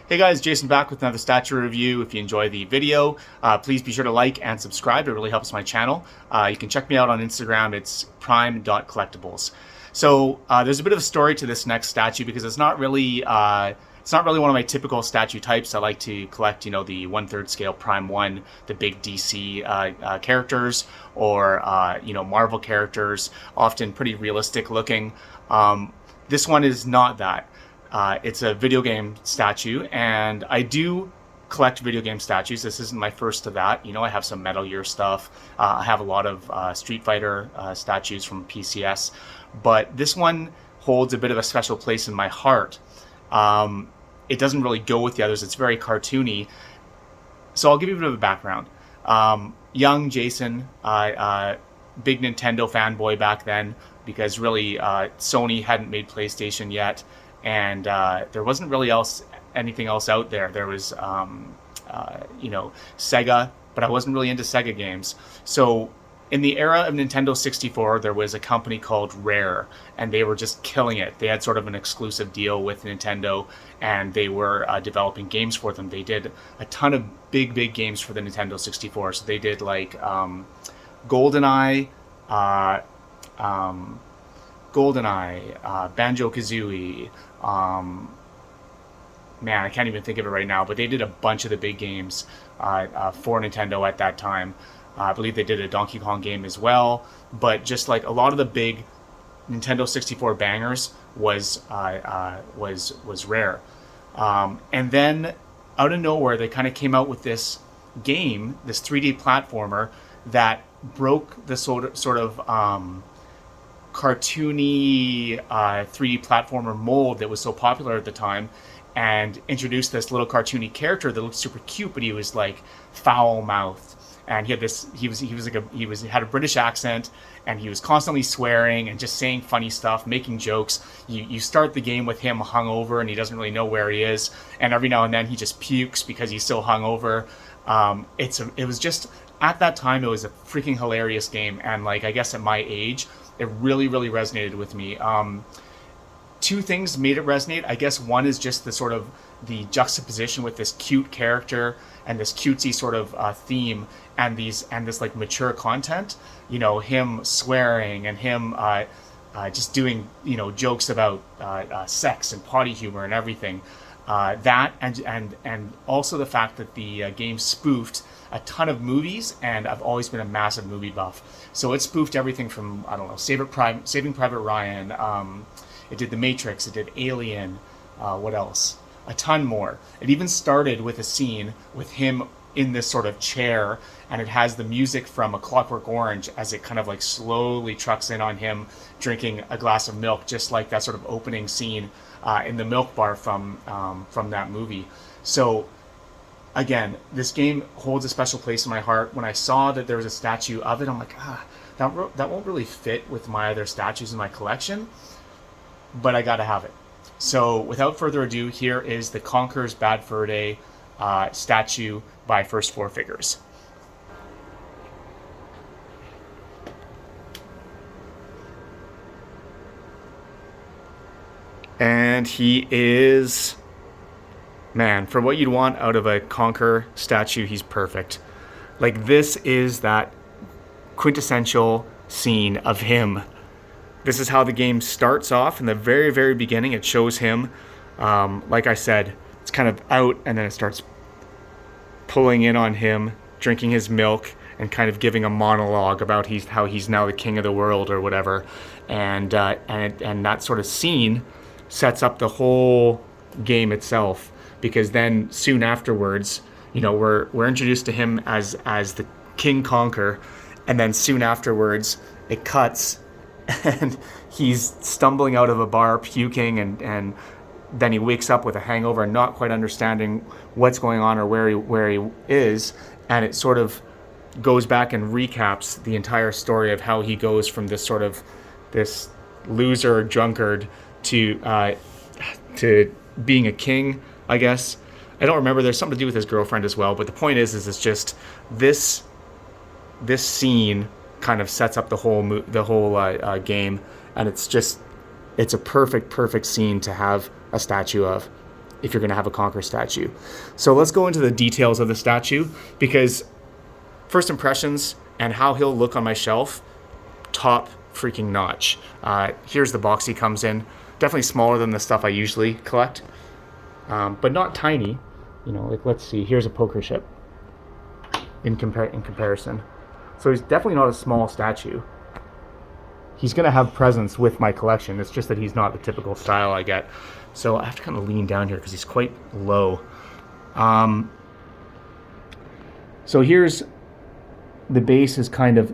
Hey guys, Jason back with another statue review. If you enjoy the video, please be sure to like and subscribe. It really helps my channel. You can check me out on Instagram. It's prime.collectibles. So there's a bit of a story to this next statue because it's not really one of my typical statue types. I like to collect, the 1/3 scale Prime 1, the big DC characters, or Marvel characters, often pretty realistic looking. This one is not that. It's a video game statue, and I do collect video game statues. This isn't my first of that. I have some Metal Gear stuff. I have a lot of Street Fighter statues from PCS, but this one holds a bit of a special place in my heart. It doesn't really go with the others. It's very cartoony. So I'll give you a bit of a background. Young Jason, big Nintendo fanboy back then, because really Sony hadn't made PlayStation yet. And there wasn't really anything else out there. There was, Sega, but I wasn't really into Sega games. So in the era of Nintendo 64, there was a company called Rare, and they were just killing it. They had sort of an exclusive deal with Nintendo, and they were developing games for them. They did a ton of big games for the Nintendo 64. So they did like GoldenEye, Banjo-Kazooie, man, I can't even think of it right now, but they did a bunch of the big games for Nintendo at that time. I believe they did a Donkey Kong game as well, but just like a lot of the big Nintendo 64 bangers was Rare. And then out of nowhere, they kind of came out with this game, this 3D platformer that broke the sort of cartoony 3D platformer mold that was so popular at the time, and introduced this little cartoony character that looked super cute, but he was like foul mouthed, and he had a British accent, and he was constantly swearing and just saying funny stuff, making jokes. You start the game with him hungover, and he doesn't really know where he is, and every now and then he just pukes because he's so hungover. It was just, at that time, it was a freaking hilarious game, and like, I guess at my age, it really resonated with me. Two things made it resonate. I guess one is just the sort of the juxtaposition with this cute character and this cutesy sort of theme, and this like mature content. Him swearing, and him just doing jokes about sex and potty humor and everything. That and also the fact that the game spoofed a ton of movies, and I've always been a massive movie buff. So it spoofed everything from, I don't know, Saving Private Ryan. It did The Matrix. It did Alien. What else? A ton more. It even started with a scene with him in this sort of chair, and it has the music from A Clockwork Orange as it kind of like slowly trucks in on him drinking a glass of milk, just like that sort of opening scene in the milk bar from that movie. So again, this game holds a special place in my heart. When I saw that there was a statue of it, I'm like, that won't really fit with my other statues in my collection, but I gotta have it. So without further ado, here is the Conker's Bad Fur Day statue by First4Figures. And he is, man, for what you'd want out of a Conker statue, he's perfect. Like, this is that quintessential scene of him. This is how the game starts off in the very beginning. It shows him, like I said, it's kind of out, and then it starts pulling in on him, drinking his milk, and kind of giving a monologue about how he's now the king of the world or whatever. And that sort of scene sets up the whole game itself, because then soon afterwards, we're introduced to him as the King Conker, and then soon afterwards it cuts and he's stumbling out of a bar puking, and then he wakes up with a hangover and not quite understanding what's going on or where he is, and it sort of goes back and recaps the entire story of how he goes from this loser drunkard to being a king, I guess. I don't remember. There's something to do with his girlfriend as well, but the point is it's just this scene kind of sets up the whole game, and it's a perfect scene to have a statue of. if you're going to have a Conker statue. So let's go into the details of the statue, because first impressions and how he'll look on my shelf, top freaking notch. Here's the box he comes in. Definitely smaller than the stuff I usually collect, but not tiny. You know, like let's see. Here's a poker chip in comparison. So he's definitely not a small statue. He's going to have presence with my collection. It's just that he's not the typical style I get. So I have to kind of lean down here because he's quite low. So here's the base is kind of,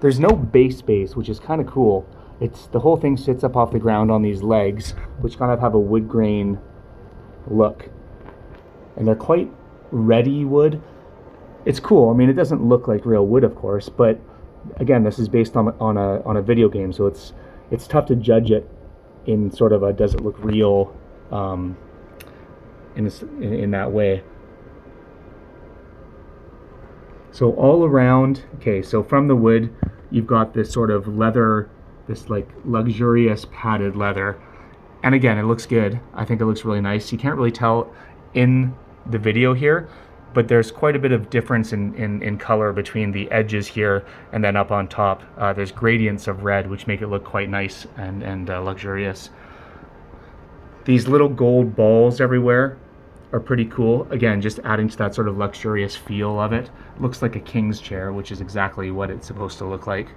there's no base, which is kind of cool. It's the whole thing sits up off the ground on these legs, which kind of have a wood grain look. And they're quite ready wood. It's cool. I mean, it doesn't look like real wood, of course, but again, this is based on a video game, so it's tough to judge it in sort of a does it look real in that way. So all around, okay, so from the wood, you've got this sort of leather, this like luxurious padded leather, and again, it looks good. I think it looks really nice. You can't really tell in the video here, but there's quite a bit of difference in color between the edges here and then up on top. There's gradients of red, which make it look quite nice and luxurious. These little gold balls everywhere are pretty cool. Again, just adding to that sort of luxurious feel of it. Looks like a king's chair, which is exactly what it's supposed to look like.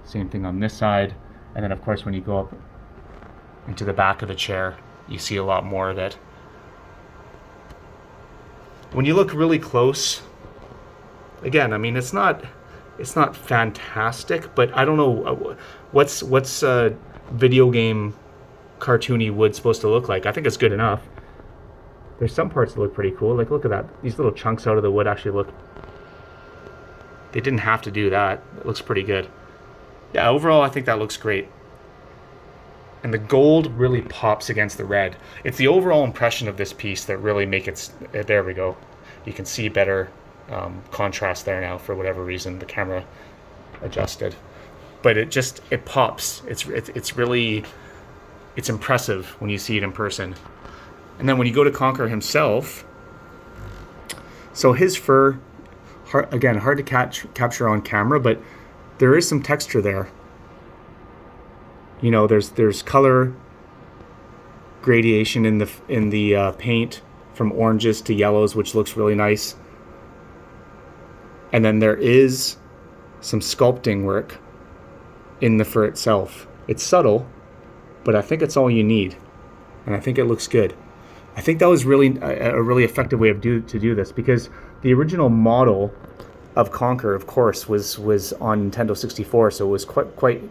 Same thing on this side. And then of course, when you go up into the back of the chair, you see a lot more of it. When you look really close, again, I mean, it's not fantastic, but I don't know what's video game cartoony wood supposed to look like. I think it's good enough. There's some parts that look pretty cool. Like, look at that. These little chunks out of the wood actually look, they didn't have to do that. It looks pretty good. Yeah, overall, I think that looks great. And the gold really pops against the red. It's the overall impression of this piece that really make it, there we go. You can see better contrast there now for whatever reason the camera adjusted. But it pops. It's really, it's impressive when you see it in person. And then when you go to Conker himself, so his fur, again, hard to capture on camera, but there is some texture there. You know, there's color gradation in the paint from oranges to yellows, which looks really nice. And then there is some sculpting work in the fur itself. It's subtle, but I think it's all you need, and I think it looks good. I think that was really a really effective way to do this, because the original model of Conker, of course, was on Nintendo 64, so it was quite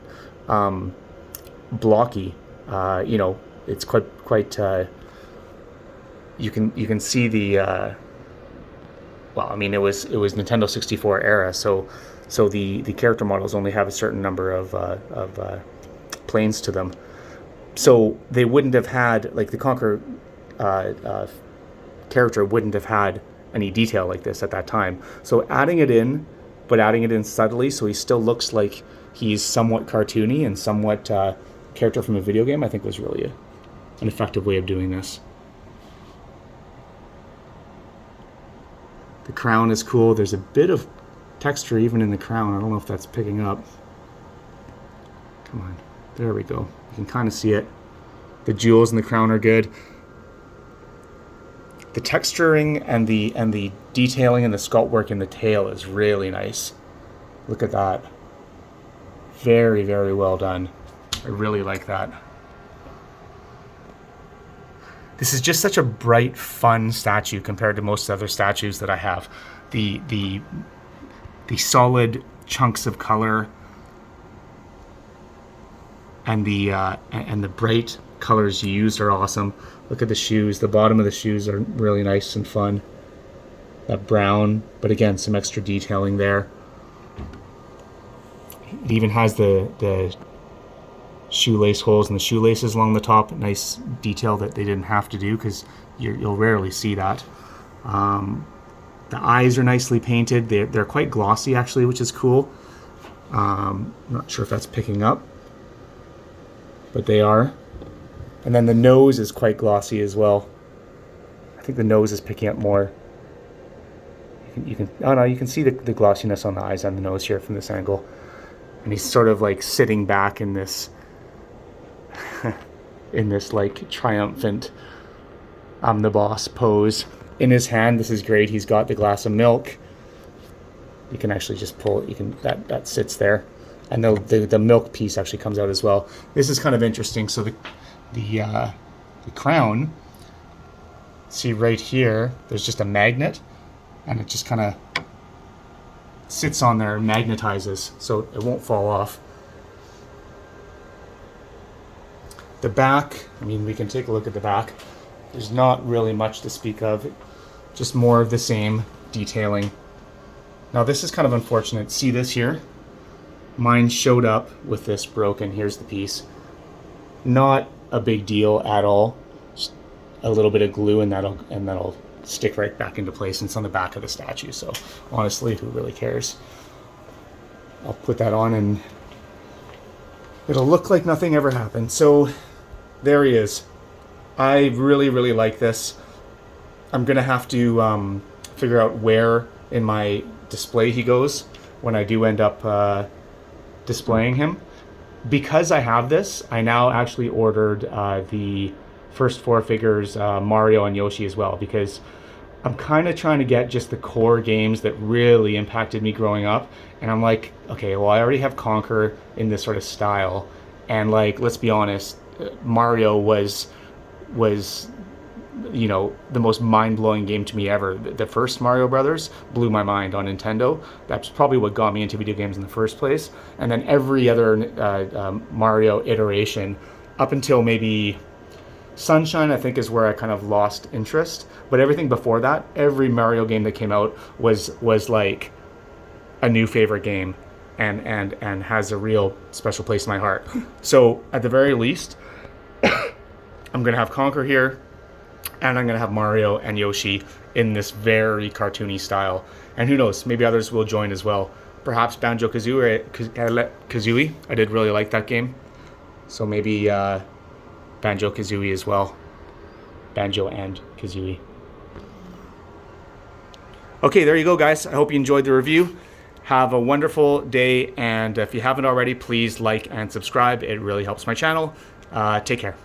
blocky. You know, it's quite you can see the well, I mean, it was Nintendo 64 era, so the character models only have a certain number of planes to them, so they wouldn't have had, like, the Conker character wouldn't have had any detail like this at that time. So adding it in, but adding it in subtly, so he still looks like he's somewhat cartoony and somewhat character from a video game, I think was really an effective way of doing this. The crown is cool. There's a bit of texture even in the crown. I don't know if that's picking up. Come on. There we go. You can kind of see it. The jewels in the crown are good. The texturing and the detailing and the sculpt work in the tail is really nice. Look at that. Very, very well done. I really like that. This is just such a bright, fun statue compared to most other statues that I have. The solid chunks of color and the bright colors used are awesome. Look at the shoes. The bottom of the shoes are really nice and fun. That brown, but again, some extra detailing there. It even has the shoelace holes and the shoelaces along the top. Nice detail that they didn't have to do, because you'll rarely see that. The eyes are nicely painted. They're quite glossy, actually, which is cool. I'm not sure if that's picking up, but they are. And then the nose is quite glossy as well. think the nose is picking up more. Oh no, you can see the glossiness on the eyes and the nose here from this angle. And he's sort of like sitting back in this in this like triumphant I'm the boss pose. In his hand, this is great, he's got the glass of milk. You can actually just pull it, you can, that sits there. And the milk piece actually comes out as well. This is kind of interesting. So the crown, see right here, there's just a magnet, and it just kind of sits on there and magnetizes, so it won't fall off. The back, I mean, we can take a look at the back. There's not really much to speak of, just more of the same detailing. Now this is kind of unfortunate. See this here? Mine showed up with this broken. Here's the piece. Not a big deal at all. Just a little bit of glue and that'll stick right back into place, and it's on the back of the statue, so honestly, who really cares? I'll put that on and it'll look like nothing ever happened. So there he is. I really, really like this. I'm gonna have to figure out where in my display he goes when I do end up displaying him. Because I have this, I now actually ordered the First4Figures Mario and Yoshi as well, because I'm kind of trying to get just the core games that really impacted me growing up. And I'm like, okay, well, I already have Conker in this sort of style. And like, let's be honest, Mario was, you know, the most mind-blowing game to me ever. The first Mario Brothers blew my mind on Nintendo. That's probably what got me into video games in the first place. And then every other Mario iteration up until maybe Sunshine, I think, is where I kind of lost interest. But everything before that, every Mario game that came out was like a new favorite game, and has a real special place in my heart. So at the very least, I'm gonna have Conker here, and I'm gonna have Mario and Yoshi in this very cartoony style. And who knows, maybe others will join as well. Perhaps Banjo-Kazooie. I did really like that game, so maybe Banjo-Kazooie as well. Banjo and Kazooie. Okay, there you go, guys. I hope you enjoyed the review. Have a wonderful day, and if you haven't already, please like and subscribe. It really helps my channel. Take care.